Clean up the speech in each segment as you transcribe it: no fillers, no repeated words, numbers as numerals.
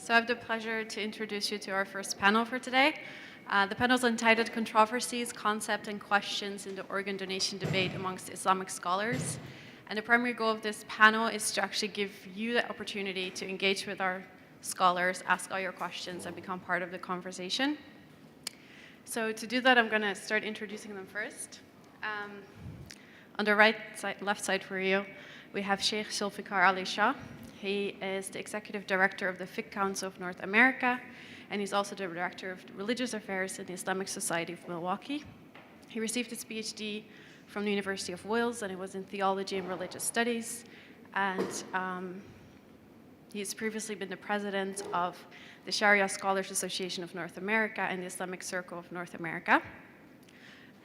So I have the pleasure to introduce you to our first panel for today. The panel is entitled Controversies, Concept and Questions in the Organ Donation Debate Amongst Islamic Scholars. And the primary goal of this panel is to actually give you the opportunity to engage with our scholars, ask all your questions, and become part of the conversation. So to do that, I'm going to start introducing them first. On the left side for you, we have Shaykh Zulfiqar Ali Shah. He is the Executive Director of the Fiqh Council of North America, and he's also the Director of Religious Affairs in the Islamic Society of Milwaukee. He received his PhD from the University of Wales, and it was in Theology and Religious Studies. And he's previously been the President of the Sharia Scholars Association of North America and the Islamic Circle of North America.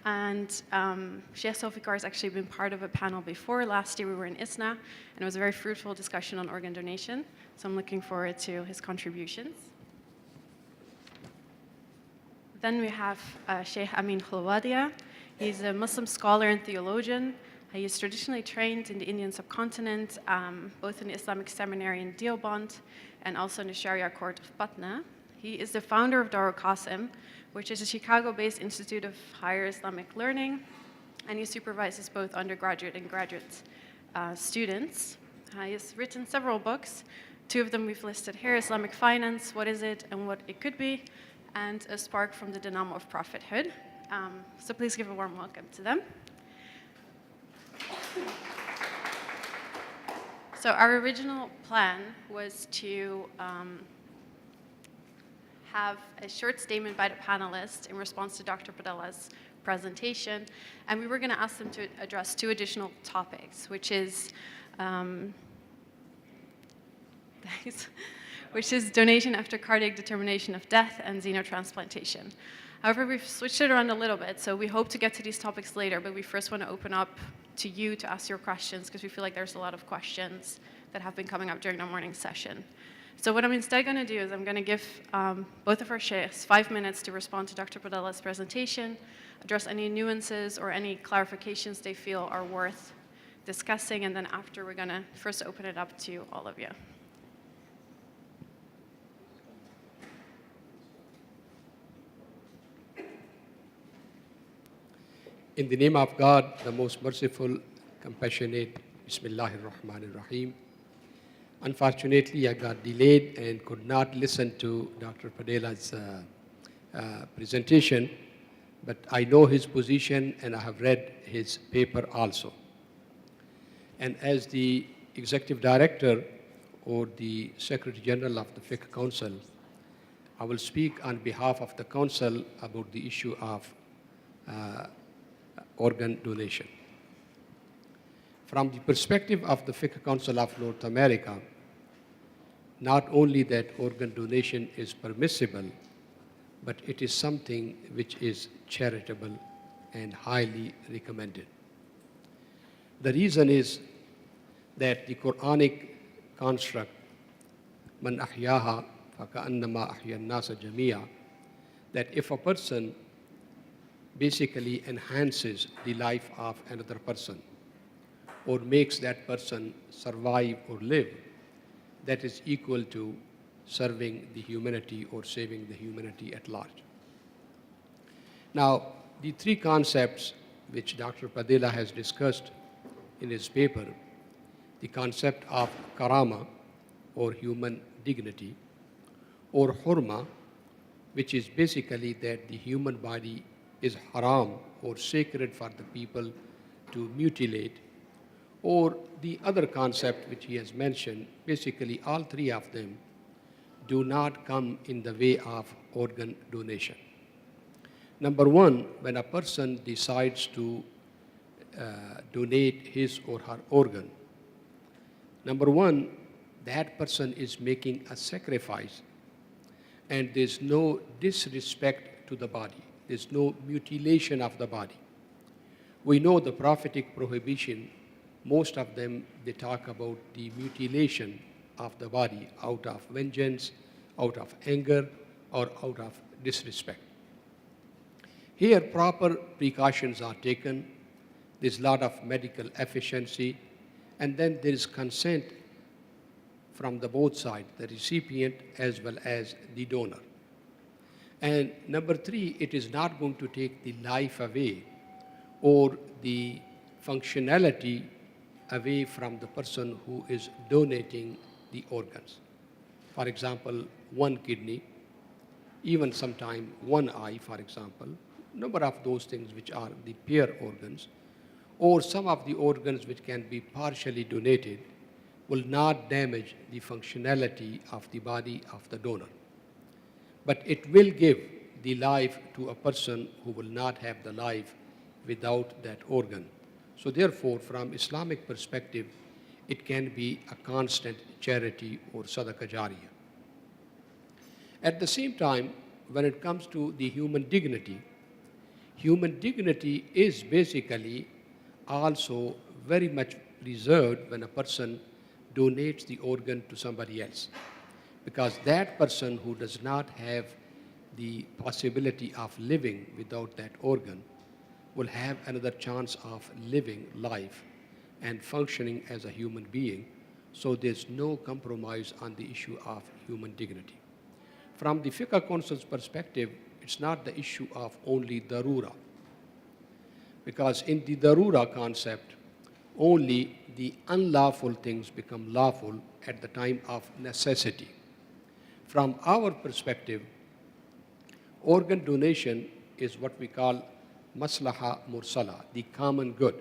And Shaykh Zulfiqar has actually been part of a panel before. Last year we were in ISNA, and it was a very fruitful discussion on organ donation. So I'm looking forward to his contributions. Then we have Shaykh Amin Kholwadia. He's a Muslim scholar and theologian. He is traditionally trained in the Indian subcontinent, both in the Islamic Seminary in Duivenbode and also in the Sharia Court of Patna. He is the founder of Darul Qasim, which is a Chicago-based institute of higher Islamic learning, and he supervises both undergraduate and graduate students. He has written several books. Two of them we've listed here: Islamic Finance, What is it and What it Could Be, and A Spark from the Dynamo of Prophethood. So please give a warm welcome to them. So our original plan was to have a short statement by the panelists in response to Dr. Padella's presentation, and we were going to ask them to address two additional topics, which is donation after cardiac determination of death and xenotransplantation. However, we've switched it around a little bit, so we hope to get to these topics later, but we first want to open up to you to ask your questions, because we feel like there's a lot of questions that have been coming up during the morning session. So what I'm instead going to do is I'm going to give both of our sheikhs 5 minutes to respond to Dr. Padella's presentation, address any nuances or any clarifications they feel are worth discussing, and then after we're going to first open it up to all of you. In the name of God, the most merciful, compassionate, Bismillahir Rahmanir Rahim. Unfortunately, I got delayed and could not listen to Dr. Padella's presentation, but I know his position and I have read his paper also. And as the Executive Director or the Secretary General of the Fiqh Council, I will speak on behalf of the Council about the issue of organ donation. From the perspective of the Fiqh Council of North America, not only that organ donation is permissible, but it is something which is charitable and highly recommended. The reason is that the Quranic construct, man ahyaha faka'annama ahya an-nasa jami'a, that if a person basically enhances the life of another person or makes that person survive or live, that is equal to serving the humanity or saving the humanity at large. Now, the three concepts which Dr. Padella has discussed in his paper, the concept of karama or human dignity, or hurma, which is basically that the human body is haram or sacred for the people to mutilate, or the other concept which he has mentioned, basically all three of them do not come in the way of organ donation. Number one, when a person decides to donate his or her organ, number one, that person is making a sacrifice, and there's no disrespect to the body. There's no mutilation of the body. We know the prophetic prohibition, most of them, they talk about the mutilation of the body out of vengeance, out of anger, or out of disrespect. Here, proper precautions are taken. There's a lot of medical efficiency, and then there is consent from the both sides, the recipient as well as the donor. And number three, it is not going to take the life away or the functionality away from the person who is donating the organs. For example, one kidney, even sometime one eye, for example, number of those things which are the pair organs, or some of the organs which can be partially donated will not damage the functionality of the body of the donor. But it will give the life to a person who will not have the life without that organ. So therefore, from Islamic perspective, it can be a constant charity or sadaqah jariyah. At the same time, when it comes to the human dignity is basically also very much preserved when a person donates the organ to somebody else. Because that person who does not have the possibility of living without that organ will have another chance of living life and functioning as a human being. So there's no compromise on the issue of human dignity. From the Fiqh Council's perspective, it's not the issue of only darura. Because in the darura concept, only the unlawful things become lawful at the time of necessity. From our perspective, organ donation is what we call maslaha mursala, the common good.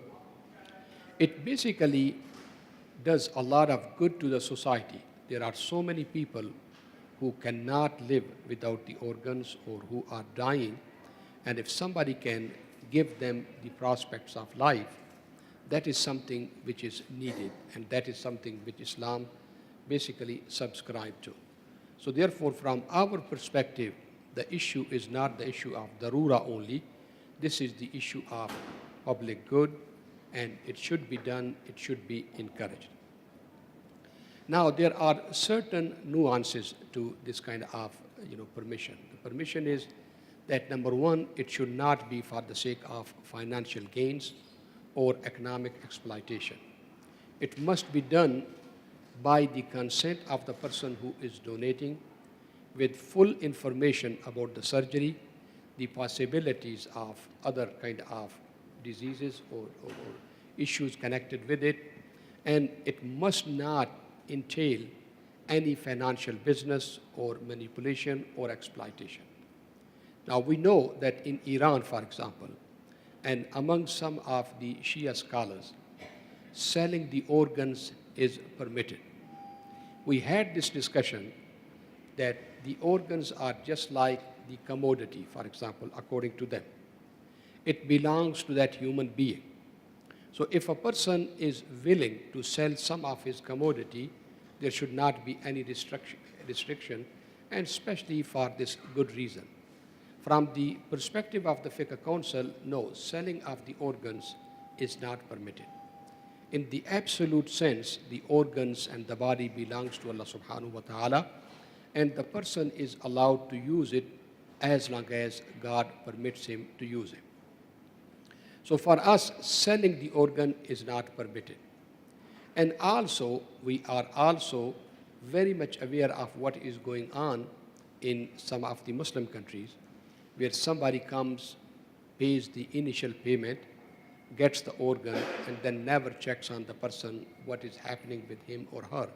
It basically does a lot of good to the society. There are so many people who cannot live without the organs or who are dying, and if somebody can give them the prospects of life, that is something which is needed, and that is something which Islam basically subscribed to. So therefore, from our perspective, the issue is not the issue of darura only. This is the issue of public good, and it should be done, it should be encouraged. Now, there are certain nuances to this kind of permission. The permission is that, number one, it should not be for the sake of financial gains or economic exploitation. It must be done by the consent of the person who is donating, with full information about the surgery, the possibilities of other kind of diseases or issues connected with it, and it must not entail any financial business or manipulation or exploitation. Now, we know that in Iran, for example, and among some of the Shia scholars, selling the organs is permitted. We had this discussion that the organs are just like the commodity, for example, according to them. It belongs to that human being. So if a person is willing to sell some of his commodity, there should not be any restriction, and especially for this good reason. From the perspective of the Fiqh Council, no, selling of the organs is not permitted. In the absolute sense, the organs and the body belongs to Allah subhanahu wa ta'ala, and the person is allowed to use it as long as God permits him to use it. So for us, selling the organ is not permitted. And also, we are also very much aware of what is going on in some of the Muslim countries, where somebody comes, pays the initial payment, gets the organ, and then never checks on the person what is happening with him or her,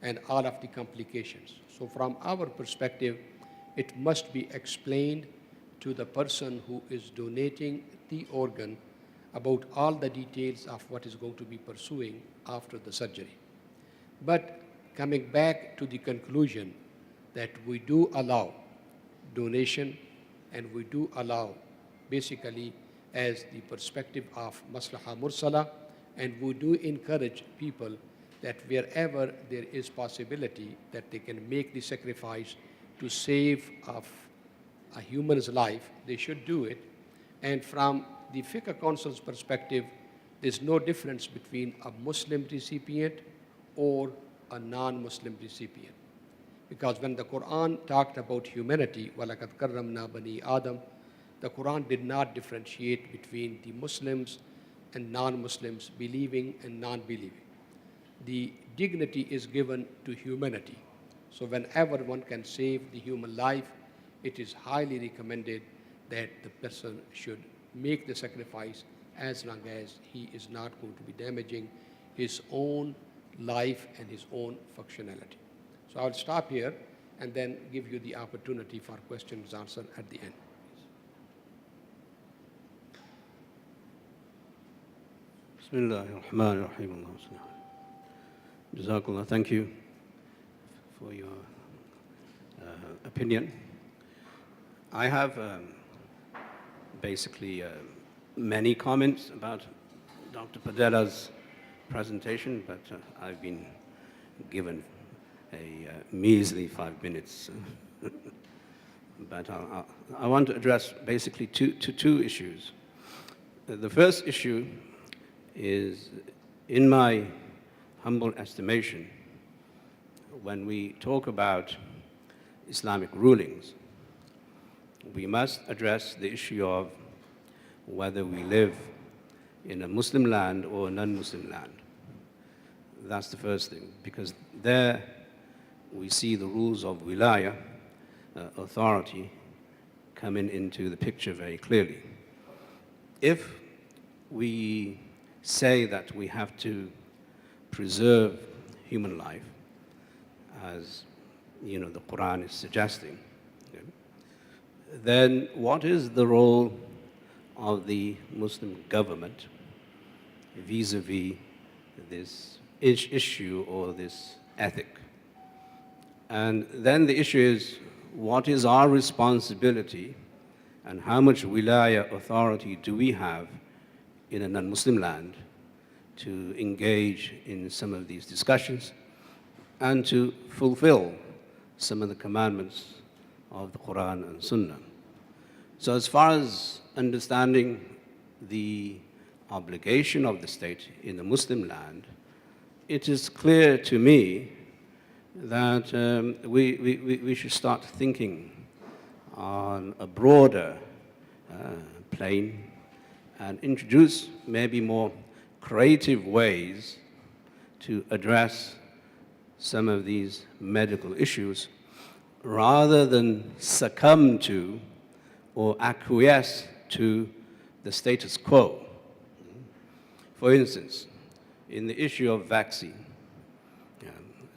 and all of the complications. So from our perspective, it must be explained to the person who is donating the organ about all the details of what is going to be pursuing after the surgery. But coming back to the conclusion that we do allow donation, and we do allow basically as the perspective of maslaha mursala, and we do encourage people that wherever there is possibility that they can make the sacrifice to save of a human's life, they should do it. And from the Fiqh Council's perspective, there's no difference between a Muslim recipient or a non-Muslim recipient. Because when the Quran talked about humanity, وَلَقَدْ كَرَّمْنَا بَنِي Adam, the Quran did not differentiate between the Muslims and non-Muslims, believing and non-believing. The dignity is given to humanity. So whenever one can save the human life, it is highly recommended that the person should make the sacrifice as long as he is not going to be damaging his own life and his own functionality. So I'll stop here and then give you the opportunity for questions and answers at the end. Bismillahirrahmanirrahim. Jazakallah. Thank you for your opinion. I have basically many comments about Dr. Padela's presentation, but I've been given a measly 5 minutes. But I want to address basically two issues. The first issue is, in my humble estimation, when we talk about Islamic rulings, we must address the issue of whether we live in a Muslim land or a non-Muslim land. That's the first thing, because there we see the rules of wilaya, authority, coming into the picture very clearly. If we say that we have to preserve human life, as the Quran is suggesting, then what is the role of the Muslim government vis-a-vis this issue or this ethic? And then the issue is, what is our responsibility and how much wilaya authority do we have in a non-Muslim land to engage in some of these discussions and to fulfill some of the commandments of the Quran and Sunnah. So as far as understanding the obligation of the state in a Muslim land, it is clear to me that we should start thinking on a broader plane and introduce maybe more creative ways to address some of these medical issues rather than succumb to or acquiesce to the status quo. For instance, in the issue of vaccine,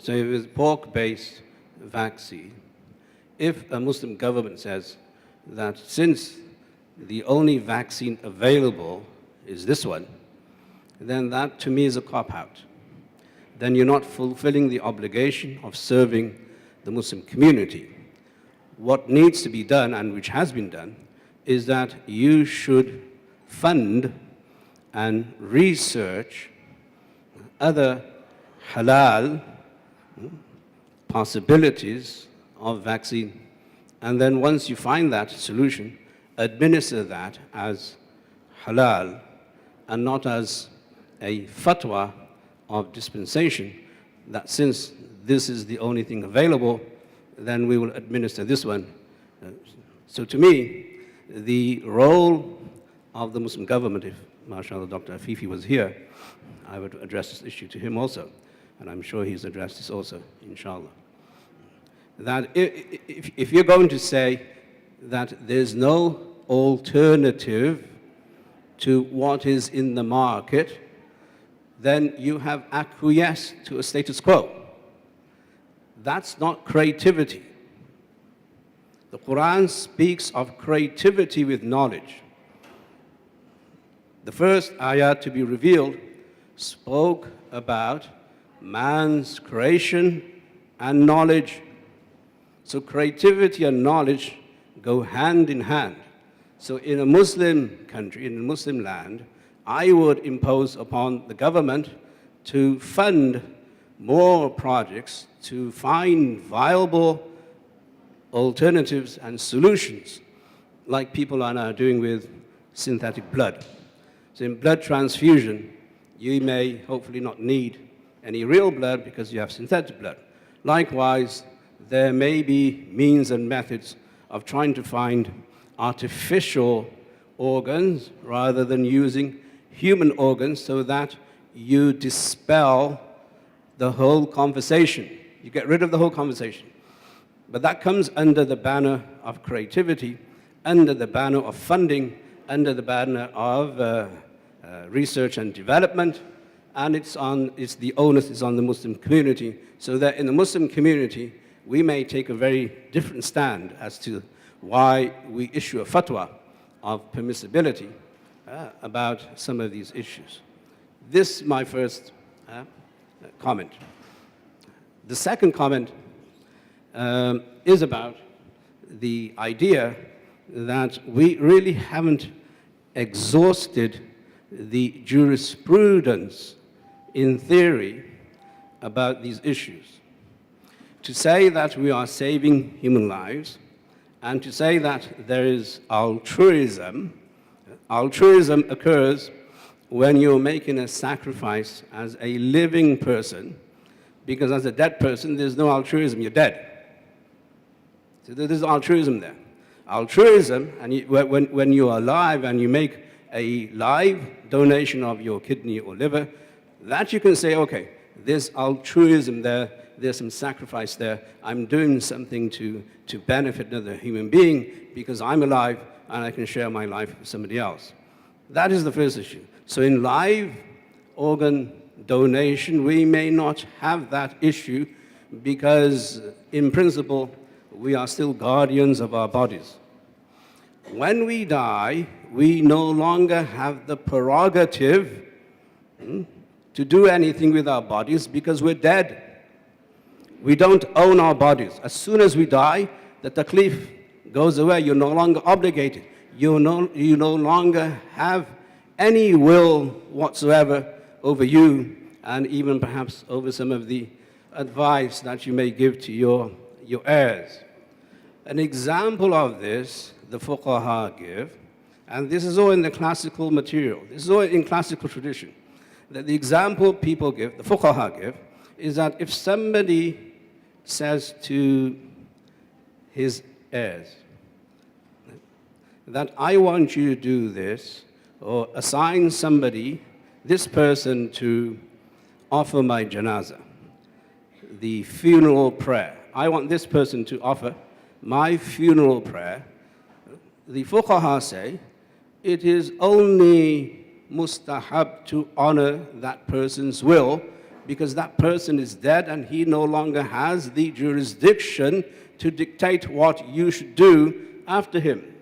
so if it's pork-based vaccine, if a Muslim government says that since the only vaccine available is this one, then that to me is a cop-out. Then you're not fulfilling the obligation of serving the Muslim community. What needs to be done, and which has been done, is that you should fund and research other halal possibilities of vaccine. And then once you find that solution, administer that as halal and not as a fatwa of dispensation that since this is the only thing available, then we will administer this one. So to me, the role of the Muslim government, if mashallah Dr. Afifi was here, I would address this issue to him also, and I'm sure he's addressed this also, inshallah. That if you're going to say that there's no alternative to what is in the market, then you have acquiesced to a status quo. That's not creativity. The Quran speaks of creativity with knowledge. The first ayah to be revealed spoke about man's creation and knowledge. So creativity and knowledge go hand in hand. So in a Muslim country, in a Muslim land, I would impose upon the government to fund more projects to find viable alternatives and solutions, like people are now doing with synthetic blood. So in blood transfusion, you may hopefully not need any real blood because you have synthetic blood. Likewise, there may be means and methods of trying to find artificial organs rather than using human organs so that you dispel the whole conversation. You get rid of the whole conversation. But that comes under the banner of creativity, under the banner of funding, under the banner of research and development, and the onus is on the Muslim community, so that in the Muslim community, we may take a very different stand as to why we issue a fatwa of permissibility about some of these issues. This is my first comment. The second comment is about the idea that we really haven't exhausted the jurisprudence in theory about these issues. To say that we are saving human lives and to say that there is altruism occurs when you're making a sacrifice as a living person, because as a dead person, there's no altruism, you're dead. So there's altruism there. Altruism, and when you're alive and you make a live donation of your kidney or liver, that you can say, okay, there's altruism there, there's some sacrifice there, I'm doing something to benefit another human being because I'm alive and I can share my life with somebody else. That is the first issue. So in live organ donation, we may not have that issue because, in principle, we are still guardians of our bodies. When we die, we no longer have the prerogative to do anything with our bodies because we're dead. We don't own our bodies. As soon as we die, the taklif goes away. You're no longer obligated. You no longer have any will whatsoever over you, and even perhaps over some of the advice that you may give to your heirs. An example of this, the fuqaha give, and this is all in the classical material, this is all in classical tradition, that the example people give, the fuqaha give, is that if somebody says to his heirs that I want you to do this, or assign somebody, this person, to offer my janazah, the funeral prayer. I want this person to offer my funeral prayer. The fuqaha say it is only mustahab to honor that person's will because that person is dead and he no longer has the jurisdiction to dictate what you should do after him.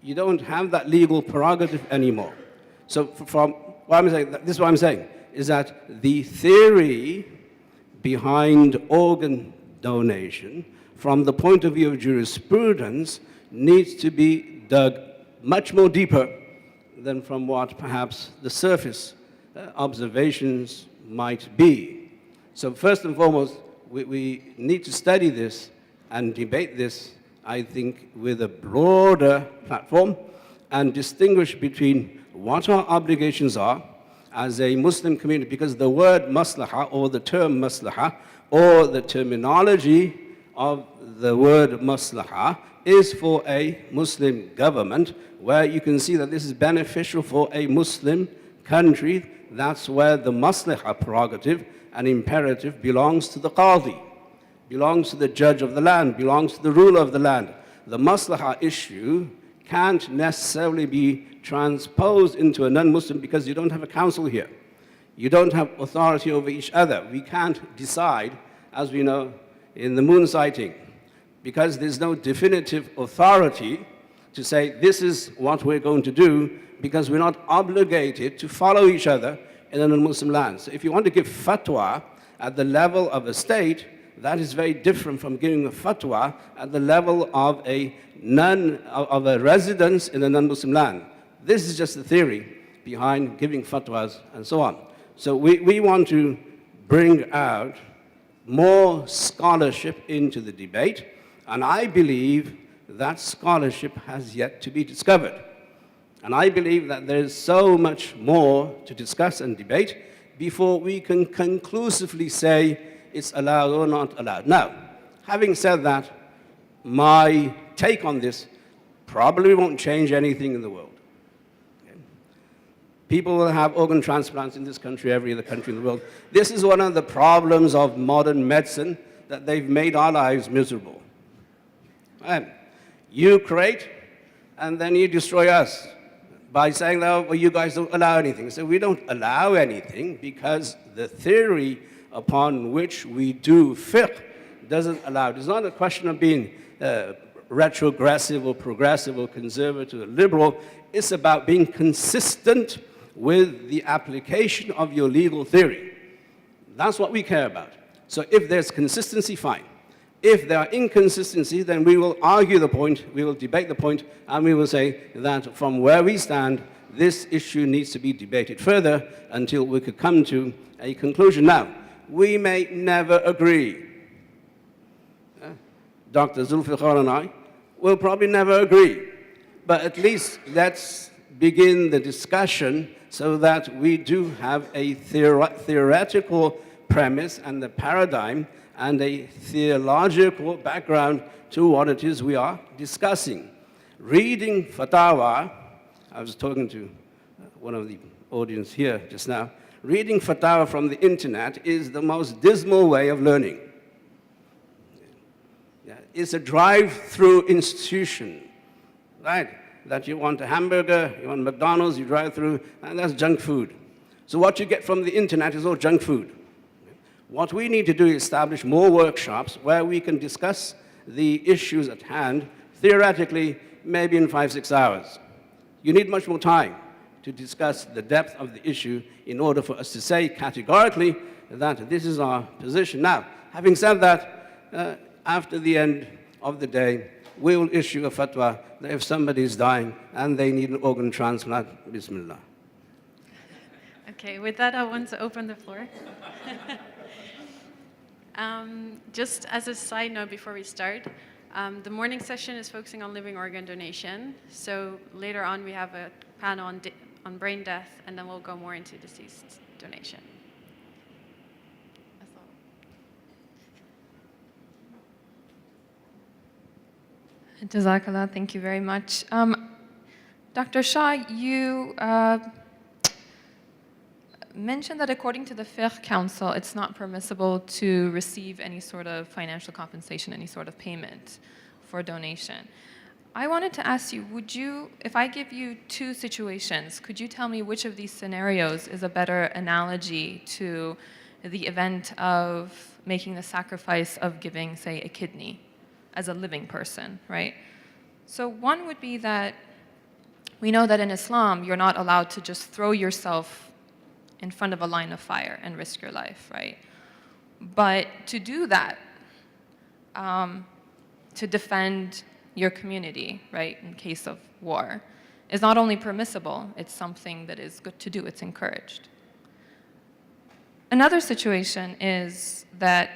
You don't have that legal prerogative anymore. So from what I'm saying, this is what I'm saying, is that the theory behind organ donation, from the point of view of jurisprudence, needs to be dug much more deeper than from what perhaps the surface observations might be. So first and foremost, we need to study this and debate this, I think, with a broader platform and distinguish between what our obligations are as a Muslim community, because the word maslaha or the term maslaha or the terminology of the word maslaha is for a Muslim government, where you can see that this is beneficial for a Muslim country. That's where the maslaha prerogative and imperative belongs to the qadi, belongs to the judge of the land, belongs to the ruler of the land. The maslaha issue can't necessarily be transposed into a non-Muslim because you don't have a council here. You don't have authority over each other. We can't decide, as we know, in the moon sighting, because there's no definitive authority to say this is what we're going to do, because we're not obligated to follow each other in a non-Muslim land. So if you want to give fatwa at the level of a state, that is very different from giving a fatwa at the level of a residence in a non-Muslim land. This is just the theory behind giving fatwas and so on. So we want to bring out more scholarship into the debate, and I believe that scholarship has yet to be discovered. And I believe that there is so much more to discuss and debate before we can conclusively say it's allowed or not allowed. Now, having said that, my take on this probably won't change anything in the world. Okay? People will have organ transplants in this country, every other country in the world. This is one of the problems of modern medicine, that they've made our lives miserable. And you create, and then you destroy us by saying, oh, well, you guys don't allow anything. So we don't allow anything because the theory upon which we do fiqh doesn't allow it. It's not a question of being retrogressive or progressive or conservative or liberal. It's about being consistent with the application of your legal theory. That's what we care about. So if there's consistency, fine. If there are inconsistencies, then we will argue the point, we will debate the point, and we will say that from where we stand, this issue needs to be debated further until we could come to a conclusion. Now, we may never agree. Dr. Zulfiqar and I will probably never agree. But at least let's begin the discussion so that we do have a theoretical premise and the paradigm and a theological background to what it is we are discussing. Reading fatwa, I was talking to one of the audience here just now, reading fatwa from the internet is the most dismal way of learning. It's a drive-through institution, right? That you want a hamburger, you want McDonald's, you drive through, and that's junk food. So what you get from the internet is all junk food. What we need to do is establish more workshops where we can discuss the issues at hand, theoretically, maybe in 5-6 hours. You need much more time to discuss the depth of the issue in order for us to say categorically that this is our position. Now, having said that, after the end of the day, we will issue a fatwa that if somebody is dying and they need an organ transplant, Bismillah. Okay, with that, I want to open the floor. Just as a side note before we start, the morning session is focusing on living organ donation. So later on, we have a panel on brain death, and then we'll go more into deceased donation. Jazakallah, thank you very much. Dr. Shah, you mentioned that according to the Fiqh Council, it's not permissible to receive any sort of financial compensation, any sort of payment for donation. I wanted to ask you, would you, if I give you two situations, could you tell me which of these scenarios is a better analogy to the event of making the sacrifice of giving, say, a kidney as a living person, right? So one would be that we know that in Islam, you're not allowed to just throw yourself in front of a line of fire and risk your life, right? But to do that, to defend your community, right, in case of war, is not only permissible, it's something that is good to do, it's encouraged. Another situation is that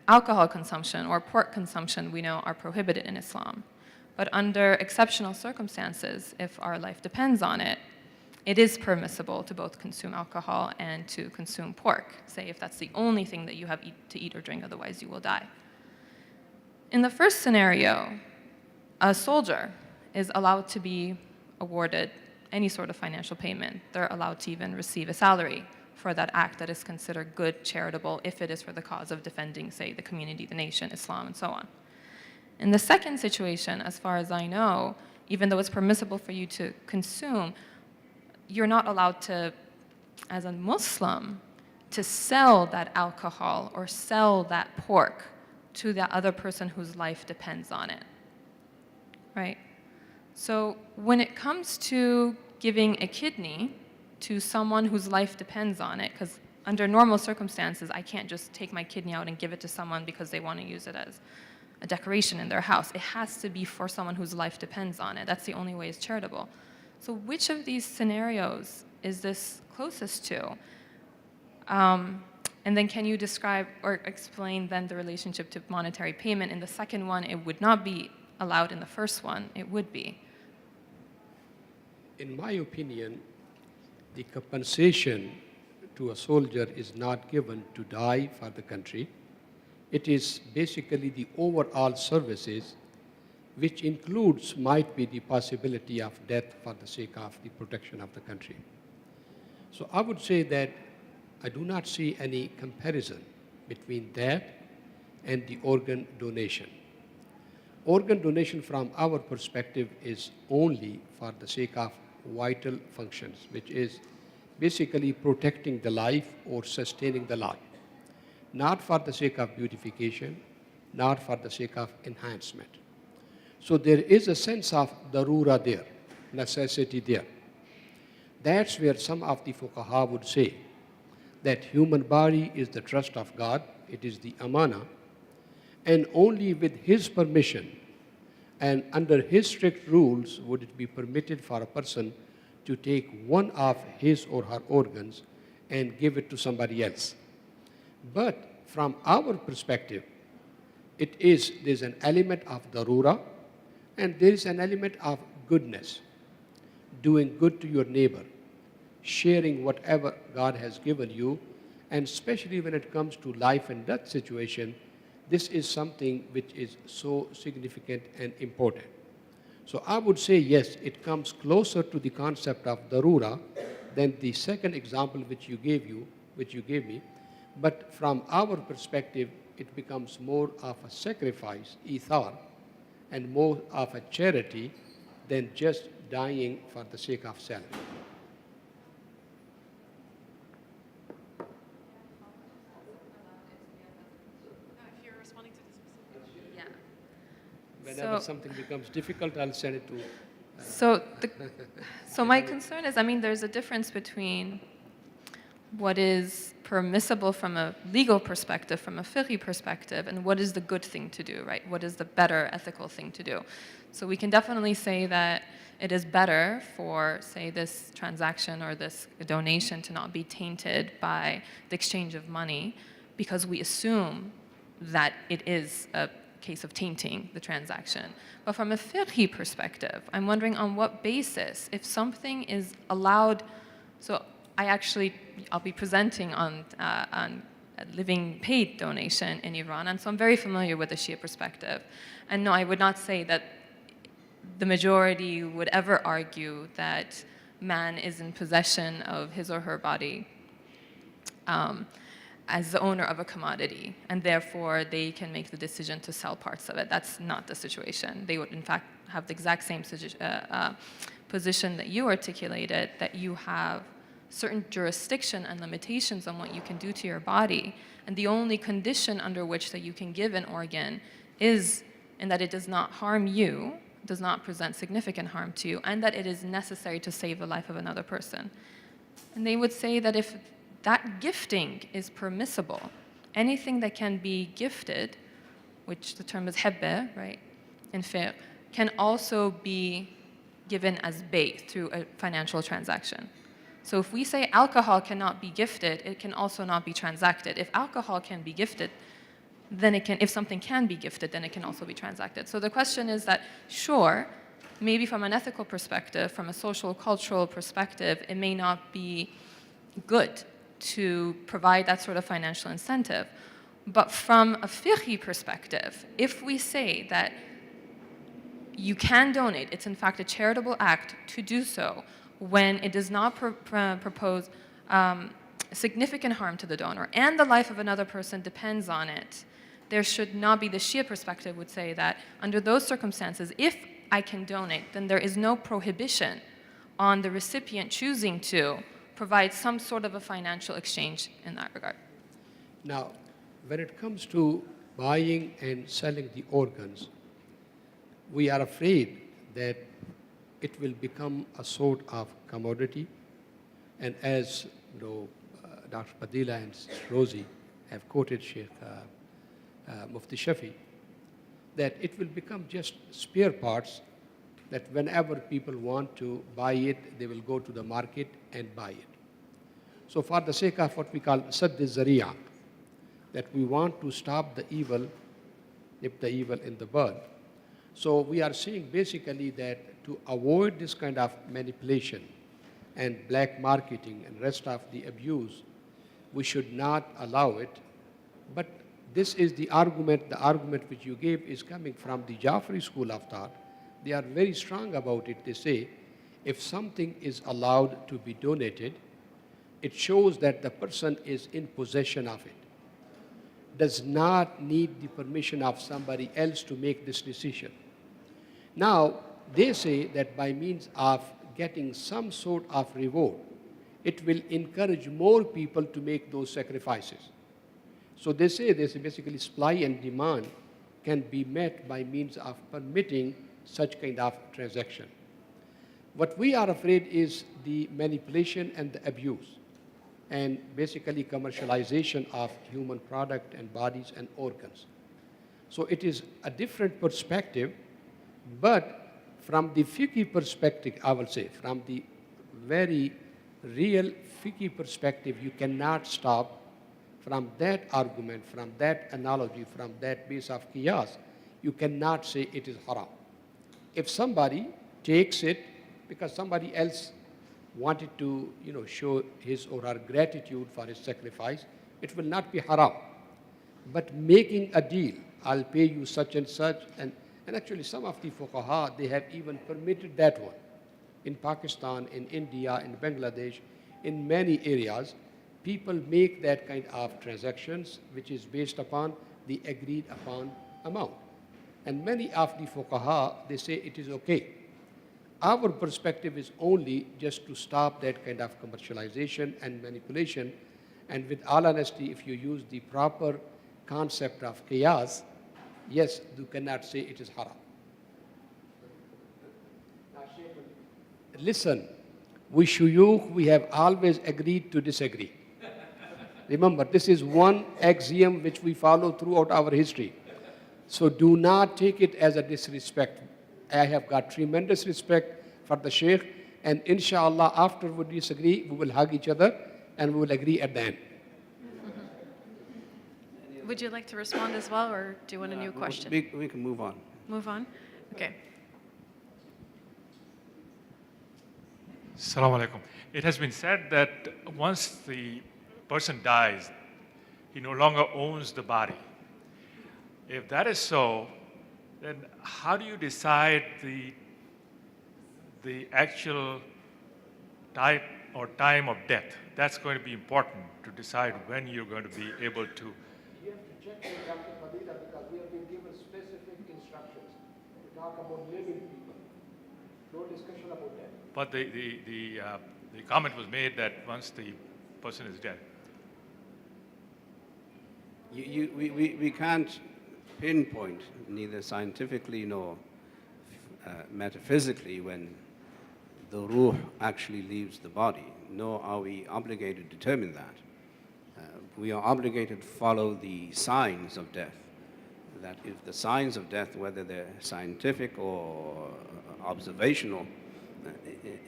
alcohol consumption or pork consumption, we know, are prohibited in Islam. But under exceptional circumstances, if our life depends on it, it is permissible to both consume alcohol and to consume pork, say if that's the only thing that you have to eat or drink, otherwise you will die. In the first scenario, a soldier is allowed to be awarded any sort of financial payment. They're allowed to even receive a salary for that act that is considered good, charitable, if it is for the cause of defending, say, the community, the nation, Islam, and so on. In the second situation, as far as I know, even though it's permissible for you to consume, you're not allowed to, as a Muslim, to sell that alcohol or sell that pork to the other person whose life depends on it, right? So when it comes to giving a kidney to someone whose life depends on it, because under normal circumstances, I can't just take my kidney out and give it to someone because they want to use it as a decoration in their house. It has to be for someone whose life depends on it. That's the only way it's charitable. So which of these scenarios is this closest to? And then can you describe or explain then the relationship to monetary payment? In the second one, it would not be allowed. In the first one, it would be. In my opinion, the compensation to a soldier is not given to die for the country. It is basically the overall services, which includes, might be the possibility of death for the sake of the protection of the country. So I would say that I do not see any comparison between that and the organ donation. Organ donation from our perspective is only for the sake of vital functions, which is basically protecting the life or sustaining the life, not for the sake of beautification, not for the sake of enhancement. So there is a sense of darura there, necessity there. That's where some of the fuqaha would say that human body is the trust of God, it is the amana, and only with His permission and under His strict rules would it be permitted for a person to take one of his or her organs and give it to somebody else. But from our perspective, there's an element of darura and there is an element of goodness, doing good to your neighbor, sharing whatever God has given you, and especially when it comes to life and death situation, this is something which is so significant and important. So I would say yes, it comes closer to the concept of darura than the second example which you gave me, but from our perspective, it becomes more of a sacrifice, ithar, and more of a charity than just dying for the sake of salary. If you're responding to this specific. Yeah. Whenever So- something becomes difficult, I'll send it to. So my concern is, I mean, there's a difference between what is permissible from a legal perspective, from a fiqh perspective, and what is the good thing to do, right? What is the better ethical thing to do? So we can definitely say that it is better for, say, this transaction or this donation to not be tainted by the exchange of money, because we assume that it is a case of tainting the transaction. But from a fiqh perspective, I'm wondering on what basis, if something is allowed, so I'll be presenting on a living paid donation in Iran, and so I'm very familiar with the Shia perspective. And no, I would not say that the majority would ever argue that man is in possession of his or her body as the owner of a commodity, and therefore they can make the decision to sell parts of it. That's not the situation. They would, in fact, have the exact same position that you articulated, that you have certain jurisdiction and limitations on what you can do to your body, and the only condition under which that you can give an organ is in that it does not harm you, does not present significant harm to you, and that it is necessary to save the life of another person. And they would say that if that gifting is permissible, anything that can be gifted, which the term is hebbe, right, in fiqh, can also be given as bay through a financial transaction. So if we say alcohol cannot be gifted, it can also not be transacted. If alcohol can be gifted, then it can, if something can be gifted, then it can also be transacted. So the question is that, sure, maybe from an ethical perspective, from a social, cultural perspective, it may not be good to provide that sort of financial incentive. But from a fiqh perspective, if we say that you can donate, it's in fact a charitable act to do so when it does not propose significant harm to the donor and the life of another person depends on it, there should not be, the Shia perspective would say that under those circumstances, if I can donate, then there is no prohibition on the recipient choosing to provide some sort of a financial exchange in that regard. Now, when it comes to buying and selling the organs, we are afraid that it will become a sort of commodity. And as Dr. Padilla and Rosie have quoted Shaykh Mufti Shafi, that it will become just spare parts that whenever people want to buy it, they will go to the market and buy it. So for the sake of what we call sadd al-zari'a, that we want to stop the evil, nip the evil in the bud. So we are saying basically that to avoid this kind of manipulation and black marketing and rest of the abuse, we should not allow it. But this is the argument which you gave is coming from the Jafri school of thought. They are very strong about it. They say if something is allowed to be donated, it shows that the person is in possession of it, does not need the permission of somebody else to make this decision. Now, they say that by means of getting some sort of reward, it will encourage more people to make those sacrifices. So they say this basically supply and demand can be met by means of permitting such kind of transaction. What we are afraid is the manipulation and the abuse, and basically commercialization of human product and bodies and organs. So it is a different perspective, but from the fiqh perspective, I will say, from the very real fiqh perspective, you cannot stop from that argument, from that analogy, from that base of qiyas, you cannot say it is haram. If somebody takes it because somebody else wanted to, show his or her gratitude for his sacrifice, it will not be haram. But making a deal, I'll pay you such and such, and actually some of the fuqaha, they have even permitted that one. In Pakistan, in India, in Bangladesh, in many areas, people make that kind of transactions which is based upon the agreed upon amount. And many of the fuqaha, they say it is okay. Our perspective is only just to stop that kind of commercialization and manipulation. And with all honesty, if you use the proper concept of qiyas, yes, you cannot say it is haram. Listen, we shuyukh, we have always agreed to disagree. Remember, this is one axiom which we follow throughout our history. So do not take it as a disrespect. I have got tremendous respect for the Shaykh, and inshallah, after we disagree, we will hug each other and we will agree at the end. Would you like to respond as well, or do you want a new question? We can move on. Move on? Okay. Assalamu alaikum. It has been said that once the person dies, he no longer owns the body. If that is so, then how do you decide the actual type or time of death? That's going to be important to decide when you're going to be able to. You have to check with Dr. Fadila because we have been given specific instructions to talk about living people. No discussion about that. But the comment was made that once the person is dead. We can't pinpoint, neither scientifically nor metaphysically, when the ruh actually leaves the body, nor are we obligated to determine that. We are obligated to follow the signs of death. That if the signs of death, whether they're scientific or observational,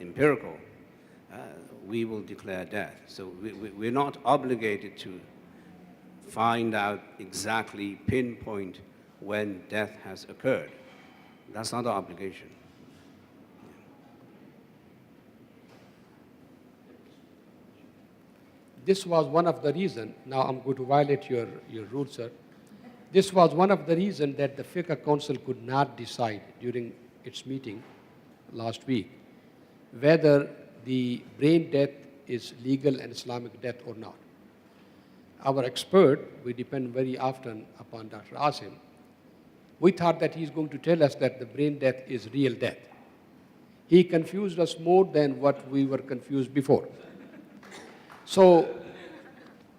empirical, we will declare death. So we're not obligated to find out exactly, pinpoint when death has occurred. That's not our obligation. This was one of the reasons, now I'm going to violate your rule, sir. This was one of the reasons that the Fiqh Council could not decide during its meeting last week whether the brain death is legal and Islamic death or not. Our expert, we depend very often upon Dr. Asim, we thought that he's going to tell us that the brain death is real death. He confused us more than what we were confused before. So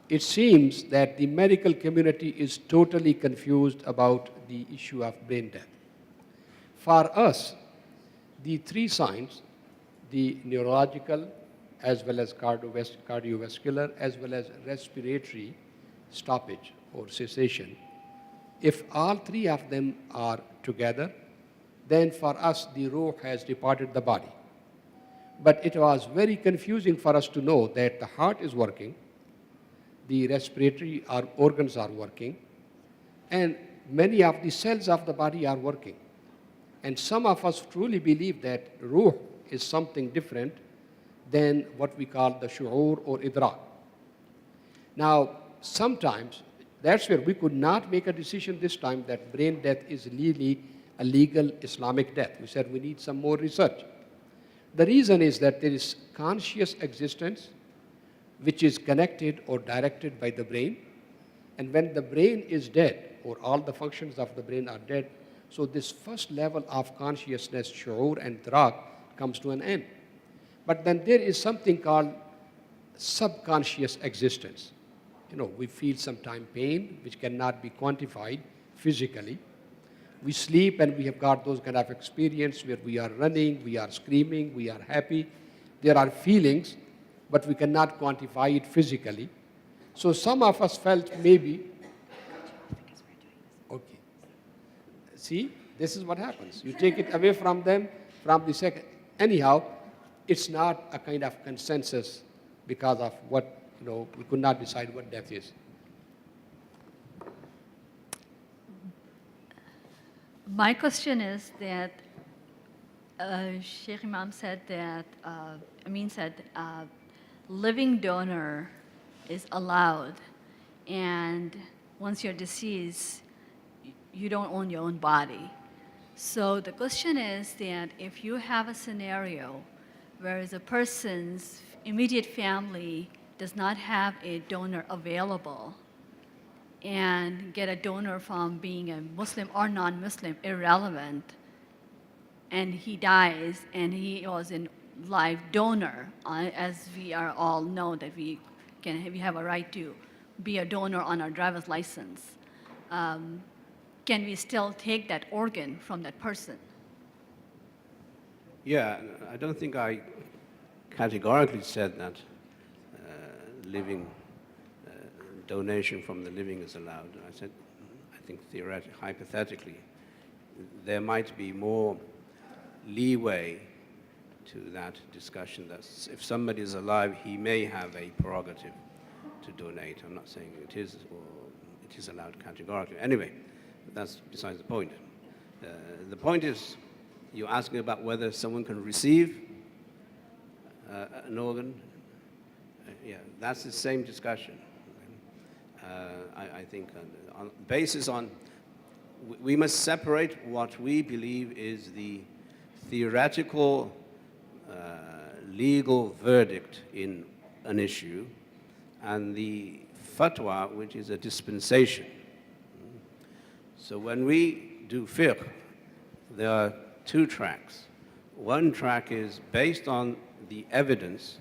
it seems that the medical community is totally confused about the issue of brain death. For us, the three signs, the neurological, as well as cardiovascular, as well as respiratory stoppage or cessation, if all three of them are together, then for us the ruh has departed the body. But it was very confusing for us to know that the heart is working, the respiratory organs are working, and many of the cells of the body are working. And some of us truly believe that ruh is something different than what we call the shu'ur or idrak. Now, sometimes, that's where we could not make a decision this time that brain death is really a legal Islamic death. We said we need some more research. The reason is that there is conscious existence which is connected or directed by the brain. And when the brain is dead, or all the functions of the brain are dead, so this first level of consciousness, shu'ur and idrak, comes to an end. But then there is something called subconscious existence. You know, we feel sometimes pain, which cannot be quantified physically. We sleep and we have got those kind of experience where we are running, we are screaming, we are happy. There are feelings, but we cannot quantify it physically. So some of us felt maybe, okay. See, this is what happens. You take it away from them, from the second. Anyhow, it's not a kind of consensus because of what, you know, we could not decide what death is. My question is that Shaykh Imam said that, Amin said, living donor is allowed, and once you're deceased, you don't own your own body. So the question is that if you have a scenario where the person's immediate family does not have a donor available, and get a donor from being a Muslim or non-Muslim, irrelevant, and he dies and he was a live donor, as we are all know that we have a right to be a donor on our driver's license. Can we still take that organ from that person? Yeah, I don't think I categorically said that living donation from the living is allowed. I said, I think theoretically, hypothetically, there might be more leeway to that discussion. That if somebody is alive, he may have a prerogative to donate. I'm not saying it is or it is allowed categorically. Anyway, that's besides the point. The point is, you're asking about whether someone can receive an organ. Yeah, that's the same discussion. I think on the basis on, we must separate what we believe is the theoretical legal verdict in an issue and the fatwa, which is a dispensation. So when we do fiqh, there are two tracks. One track is based on the evidence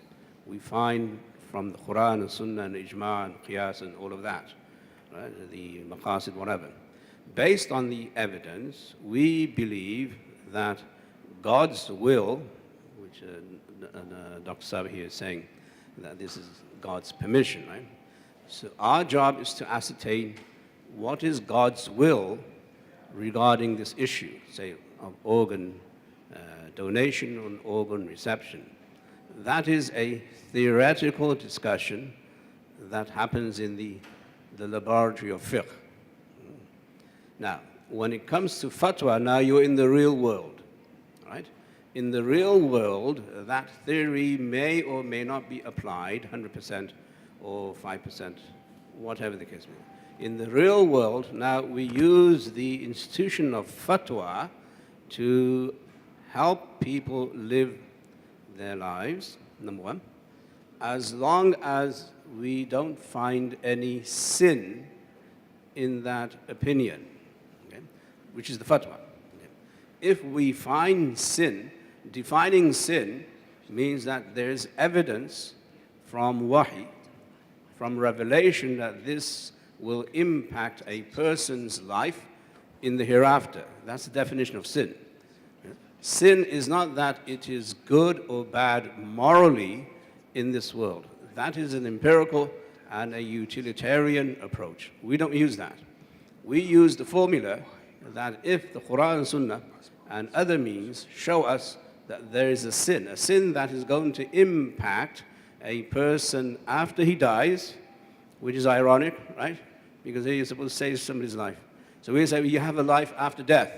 we find from the Quran and Sunnah and Ijma and Qiyas and all of that, right? The maqasid, whatever. Based on the evidence, we believe that God's will, which Dr. Sabi here is saying that this is God's permission, right? So our job is to ascertain what is God's will regarding this issue, say, of organ donation or organ reception. That is a theoretical discussion that happens in the laboratory of fiqh. Now, when it comes to fatwa, now you're in the real world, right? In the real world, that theory may or may not be applied 100% or 5%, whatever the case may be. In the real world, now we use the institution of fatwa to help people live their lives, number one, as long as we don't find any sin in that opinion, okay, which is the fatwa. Okay. If we find sin, defining sin means that there is evidence from wahi, from revelation, that this will impact a person's life in the hereafter. That's the definition of sin. Sin is not that it is good or bad morally in this world. That is an empirical and a utilitarian approach. We don't use that. We use the formula that if the Quran and Sunnah and other means show us that there is a sin that is going to impact a person after he dies, which is ironic, right? Because here you're supposed to save somebody's life. So we say you have a life after death.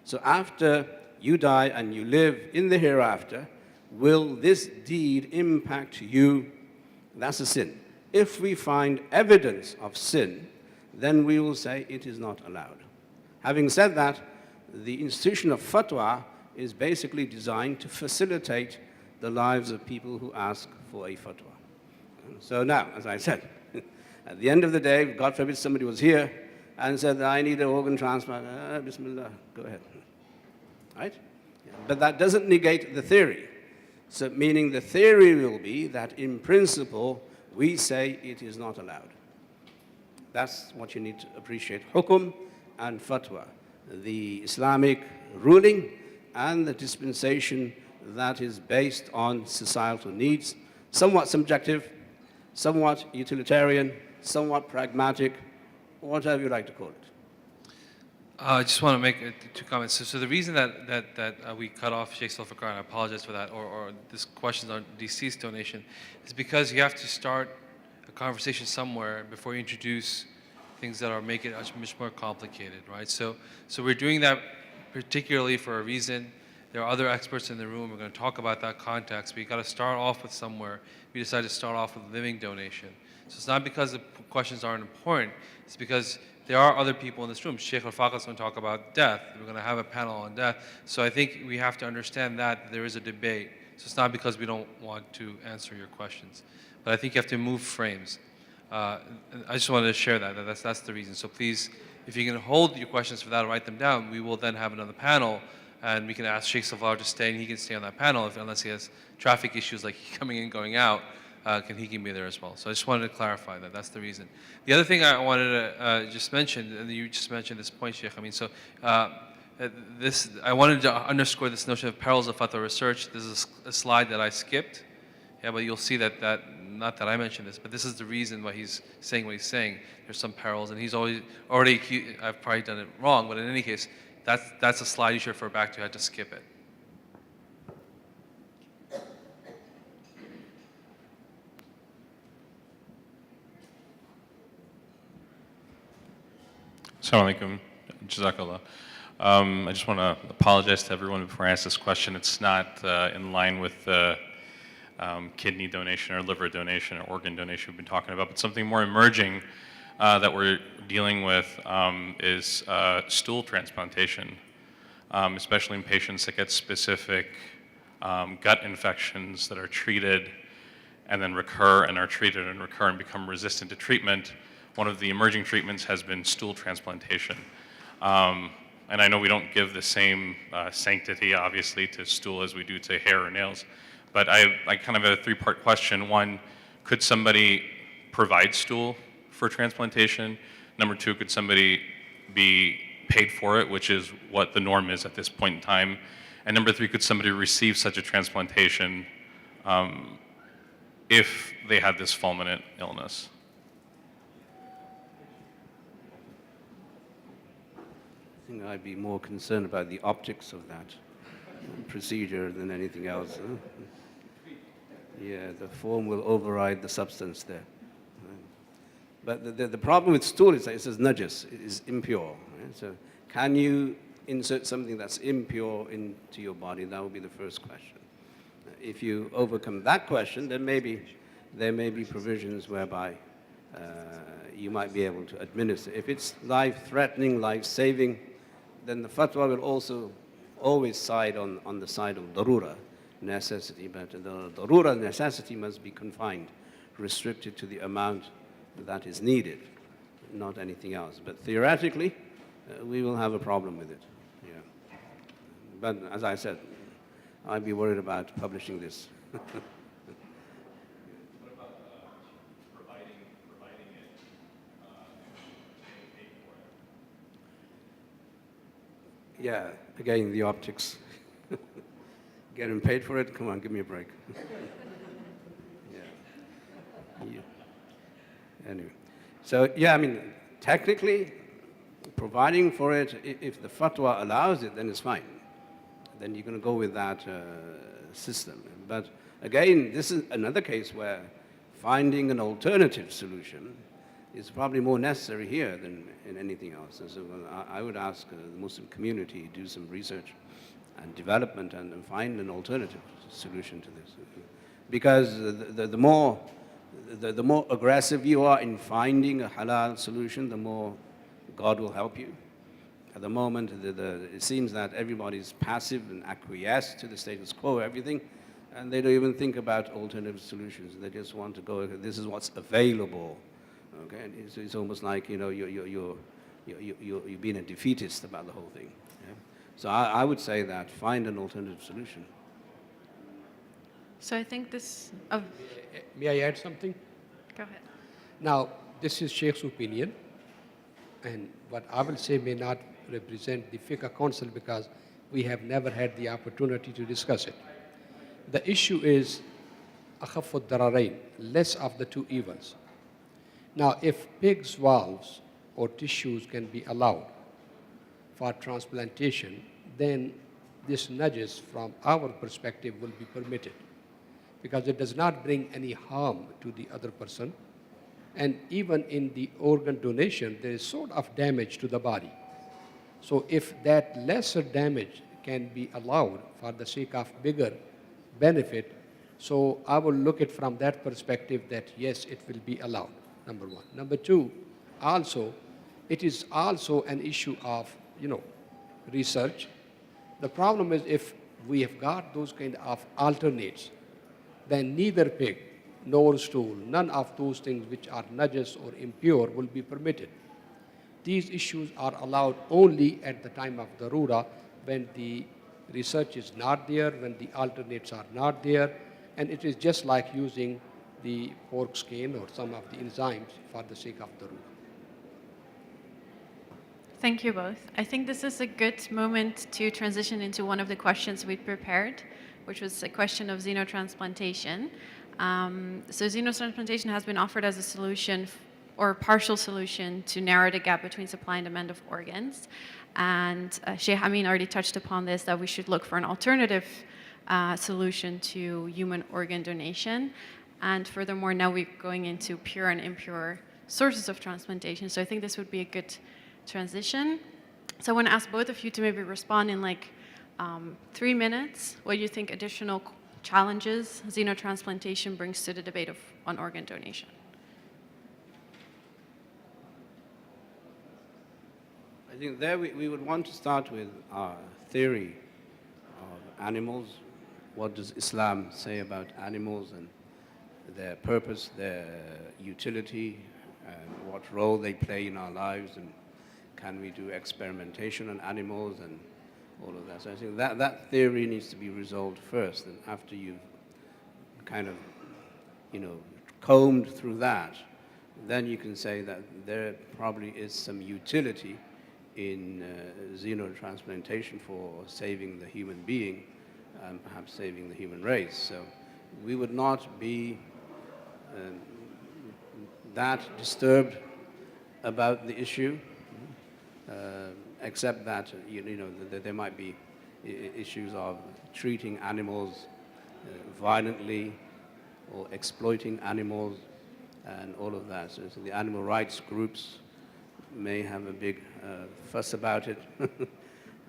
So after you die and you live in the hereafter, will this deed impact you? That's a sin. If we find evidence of sin, then we will say it is not allowed. Having said that, the institution of fatwa is basically designed to facilitate the lives of people who ask for a fatwa. So now, as I said, at the end of the day, God forbid somebody was here and said, I need an organ transplant. Bismillah, go ahead. Right? Yeah. But that doesn't negate the theory. So meaning the theory will be that in principle, we say it is not allowed. That's what you need to appreciate. Hukum and fatwa. The Islamic ruling and the dispensation that is based on societal needs, somewhat subjective, somewhat utilitarian, somewhat pragmatic, whatever you like to call it. I just want to make two comments. So the reason that we cut off Shaykh Zulfiqar, and I apologize for that, or this question on deceased donation, is because you have to start a conversation somewhere before you introduce things that are make it much more complicated, right? So we're doing that particularly for a reason. There are other experts in the room. We're going to talk about that context, but you got to start off with somewhere. We decided to start off with living donation. So it's not because the questions aren't important. It's because there are other people in this room. Shaykh al-Faqih is going to talk about death. We're going to have a panel on death. So I think we have to understand that there is a debate. So it's not because we don't want to answer your questions. But I think you have to move frames. I just wanted to share that's the reason. So please, if you can hold your questions for that, write them down. We will then have another panel, and we can ask Shaykh Zulfiqar to stay, and he can stay on that panel unless he has traffic issues like coming in, going out. He can be there as well. So I just wanted to clarify that. That's the reason. The other thing I wanted to just mention, and you just mentioned this point, Shaykh. I mean, so I wanted to underscore this notion of perils of fatwa research. This is a slide that I skipped. Yeah, but you'll see that not that I mentioned this, but this is the reason why he's saying what he's saying. There's some perils, and he's already I've probably done it wrong, but in any case, that's a slide you should refer back to. I had to skip it. Assalamu alaikum. Jazakallah. I just want to apologize to everyone before I ask this question. It's not in line with the kidney donation or liver donation or organ donation we've been talking about, but something more emerging that we're dealing with is stool transplantation, especially in patients that get specific gut infections that are treated and then recur and are treated and recur and become resistant to treatment. One of the emerging treatments has been stool transplantation. And I know we don't give the same sanctity, obviously, to stool as we do to hair or nails. But I kind of have a three-part question. One, could somebody provide stool for transplantation? Number two, could somebody be paid for it, which is what the norm is at this point in time? And number three, could somebody receive such a transplantation if they had this fulminant illness? I think I'd be more concerned about the optics of that procedure than anything else. Yeah, the form will override the substance there. But the problem with stool is that it says najas, it is impure. Right? So can you insert something that's impure into your body? That would be the first question. If you overcome that question, then maybe there may be provisions whereby you might be able to administer. If it's life-threatening, life-saving, then the fatwa will also always side on the side of darura, necessity, but the darura, necessity, must be confined, restricted to the amount that is needed, not anything else. But theoretically, we will have a problem with it. Yeah. But as I said, I'd be worried about publishing this. Yeah, again, the optics. Getting paid for it? Come on, give me a break. Yeah. Anyway, so yeah, I mean, technically, providing for it, if the fatwa allows it, then it's fine. Then you're going to go with that system. But again, this is another case where finding an alternative solution is probably more necessary here than in anything else. And so I would ask the Muslim community to do some research and development and find an alternative solution to this. Because the more aggressive you are in finding a halal solution, the more God will help you. At the moment, it seems that everybody is passive and acquiesced to the status quo, everything. And they don't even think about alternative solutions. They just want to go, this is what's available. Okay, and it's almost like, you know, you're being a defeatist about the whole thing. Yeah? So I would say that find an alternative solution. So I think this. May I add something? Go ahead. Now, this is Sheikh's opinion, and what I will say may not represent the Fiqh Council because we have never had the opportunity to discuss it. The issue is أخف الضررين, less of the two evils. Now, if pigs' valves or tissues can be allowed for transplantation, then this nudges from our perspective will be permitted because it does not bring any harm to the other person. And even in the organ donation, there is sort of damage to the body. So if that lesser damage can be allowed for the sake of bigger benefit, so I will look at from that perspective that yes, it will be allowed, number one. Number two, also, it is also an issue of, you know, research. The problem is if we have got those kind of alternates, then neither pig nor stool, none of those things which are najis or impure will be permitted. These issues are allowed only at the time of darura, when the research is not there, when the alternates are not there, and it is just like using the pork skin or some of the enzymes for the sake of darura. Thank you both. I think this is a good moment to transition into one of the questions we prepared, which was a question of xenotransplantation. So xenotransplantation has been offered as a solution or partial solution to narrow the gap between supply and demand of organs. And Shaykh Amin already touched upon this, that we should look for an alternative solution to human organ donation. And furthermore, now we're going into pure and impure sources of transplantation. So I think this would be a good transition. So I want to ask both of you to maybe respond in like 3 minutes, what you think additional challenges xenotransplantation brings to the debate on organ donation. I think there we would want to start with our theory of animals. What does Islam say about animals and their purpose, their utility, and what role they play in our lives, and can we do experimentation on animals and all of that. So I think that theory needs to be resolved first, and after you've kind of, you know, combed through that, then you can say that there probably is some utility in xenotransplantation for saving the human being and perhaps saving the human race. So we would not be that disturbed about the issue, except that you know that there might be issues of treating animals violently or exploiting animals and all of that. So the animal rights groups may have a big fuss about it,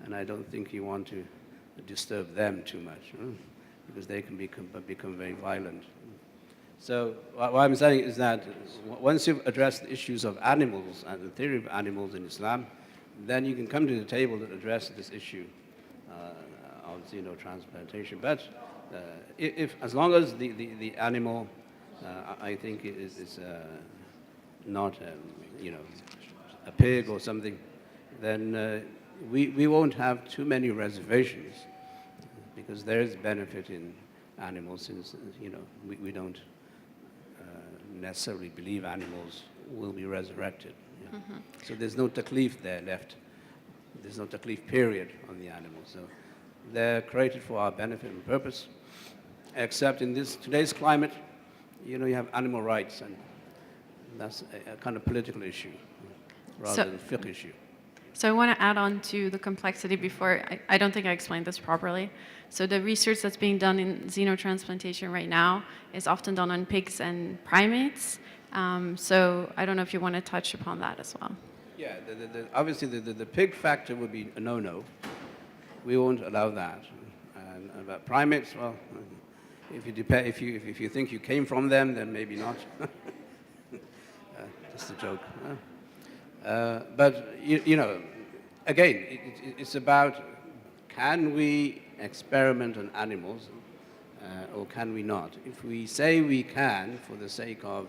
and I don't think you want to disturb them too much, because they can become very violent. So what I'm saying is that once you've addressed the issues of animals and the theory of animals in Islam, then you can come to the table and address this issue of xenotransplantation. But if as long as the animal, I think is not, you know, a pig or something, then we won't have too many reservations, because there is benefit in animals, since you know we don't necessarily believe animals will be resurrected. Yeah. Mm-hmm. So there's no taklif there left. There's no taklif period on the animals. So they're created for our benefit and purpose, except in today's climate, you know, you have animal rights, and that's a kind of political issue rather than fiqh issue. So I want to add on to the complexity before, I don't think I explained this properly. So the research that's being done in xenotransplantation right now is often done on pigs and primates. So I don't know if you want to touch upon that as well. Yeah, obviously the pig factor would be a no-no. We won't allow that. And about primates, well, if you think you came from them, then maybe not. Just a joke. But you know, again, it's about, can we experiment on animals or can we not? If we say we can for the sake of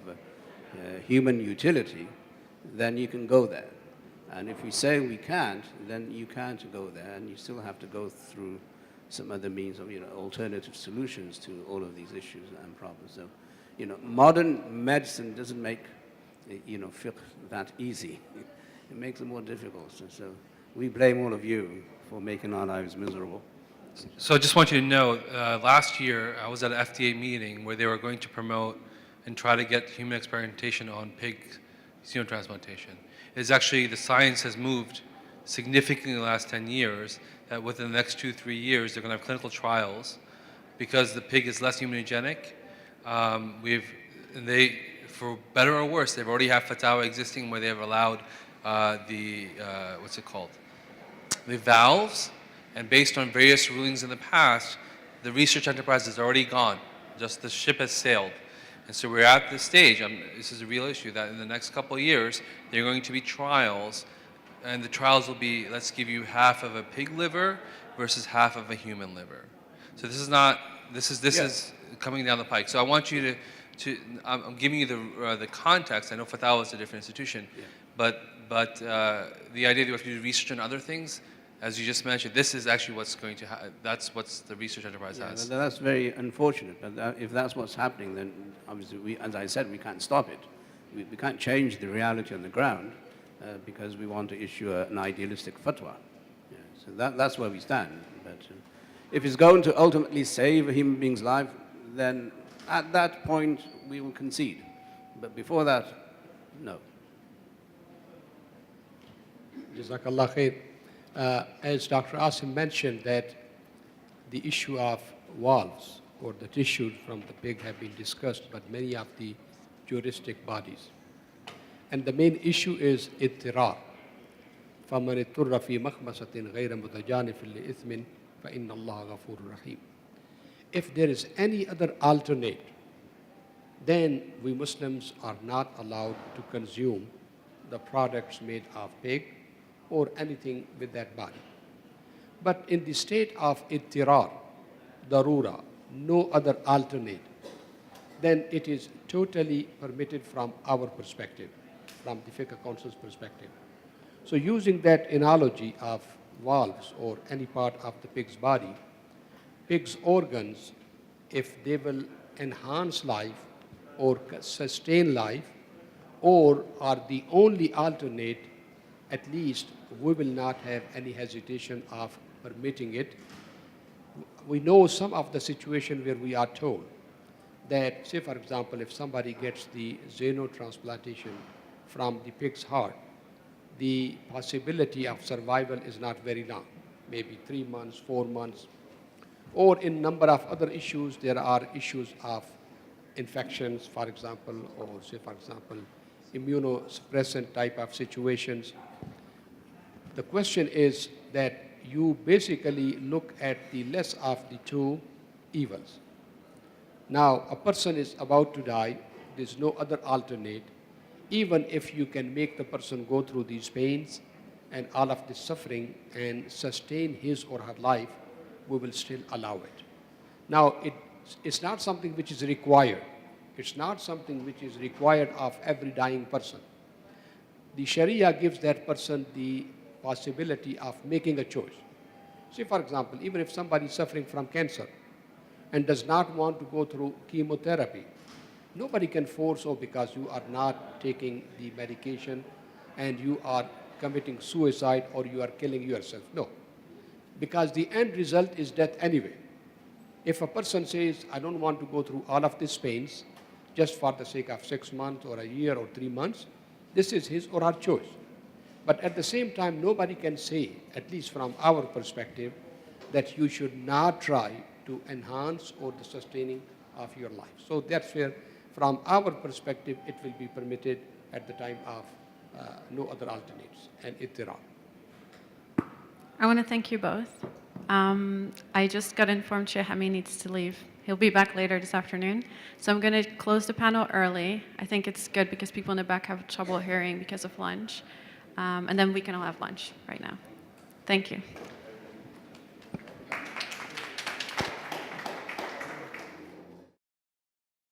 human utility, then you can go there. And if we say we can't, then you can't go there, and you still have to go through some other means of, alternative solutions to all of these issues and problems. So, modern medicine doesn't make, fiqh that easy. It makes it more difficult. So we blame all of you for making our lives miserable. So I just want you to know, last year I was at an FDA meeting where they were going to promote and try to get human experimentation on pig xenotransplantation. It's actually, the science has moved significantly in the last 10 years, that within the next 2-3 years they're going to have clinical trials because the pig is less immunogenic. For better or worse, they've already have fatwa existing where they have allowed the valves, and based on various rulings in the past, the research enterprise is already gone. Just the ship has sailed. And so we're at this stage, this is a real issue, that in the next couple of years, there are going to be trials, and the trials will be, let's give you half of a pig liver versus half of a human liver. So this is not, this is coming down the pike. So I want you I'm giving you the context. I know fatwa is a different institution, but the idea that we have to do research on other things, as you just mentioned, this is actually what's going to happen. That's what the research enterprise has. That's very unfortunate, but if that's what's happening, then obviously, as I said, we can't stop it. We can't change the reality on the ground because we want to issue an idealistic fatwa. So that's where we stand. But if it's going to ultimately save a human being's life, then at that point we will concede. But before that, no. Jazakallah khair. As Dr. Asim mentioned, that the issue of valves or the tissues from the pig have been discussed by many of the juristic bodies. And the main issue is ittirar. فَمَنِ اضْطُرَّ فِي مَخْمَصَةٍ غَيْرَ مُتَجَانِفٍ لِإِثْمٍ فَإِنَّ اللَّهَ غَفُورٌ رَحِيمٌ. If there is any other alternate, then we Muslims are not allowed to consume the products made of pig or anything with that body. But in the state of ittirar, darura, no other alternate, then it is totally permitted from our perspective, from the Fiqh Council's perspective. So using that analogy of valves or any part of the pig's body, pig's organs, if they will enhance life or sustain life or are the only alternate, at least we will not have any hesitation of permitting it. We know some of the situation where we are told that, say for example, if somebody gets the xenotransplantation from the pig's heart, the possibility of survival is not very long, maybe 3 months, 4 months. Or in number of other issues, there are issues of infections, for example, or say for example, immunosuppressant type of situations. The question is that you basically look at the less of the two evils. Now, a person is about to die, there's no other alternate. Even if you can make the person go through these pains and all of this suffering and sustain his or her life, we will still allow it. Now, it's not something which is required. It's not something which is required of every dying person. The Sharia gives that person the possibility of making a choice. Say, for example, even if somebody is suffering from cancer and does not want to go through chemotherapy, nobody can force, because you are not taking the medication and you are committing suicide or you are killing yourself. No. Because the end result is death anyway. If a person says, I don't want to go through all of these pains just for the sake of 6 months or a year or 3 months, this is his or her choice. But at the same time, nobody can say, at least from our perspective, that you should not try to enhance or the sustaining of your life. So that's where, from our perspective, it will be permitted at the time of no other alternates and ittirar. I want to thank you both. I just got informed Shaykh Amin needs to leave. He'll be back later this afternoon. So I'm going to close the panel early. I think it's good because people in the back have trouble hearing because of lunch. And then we can all have lunch right now. Thank you.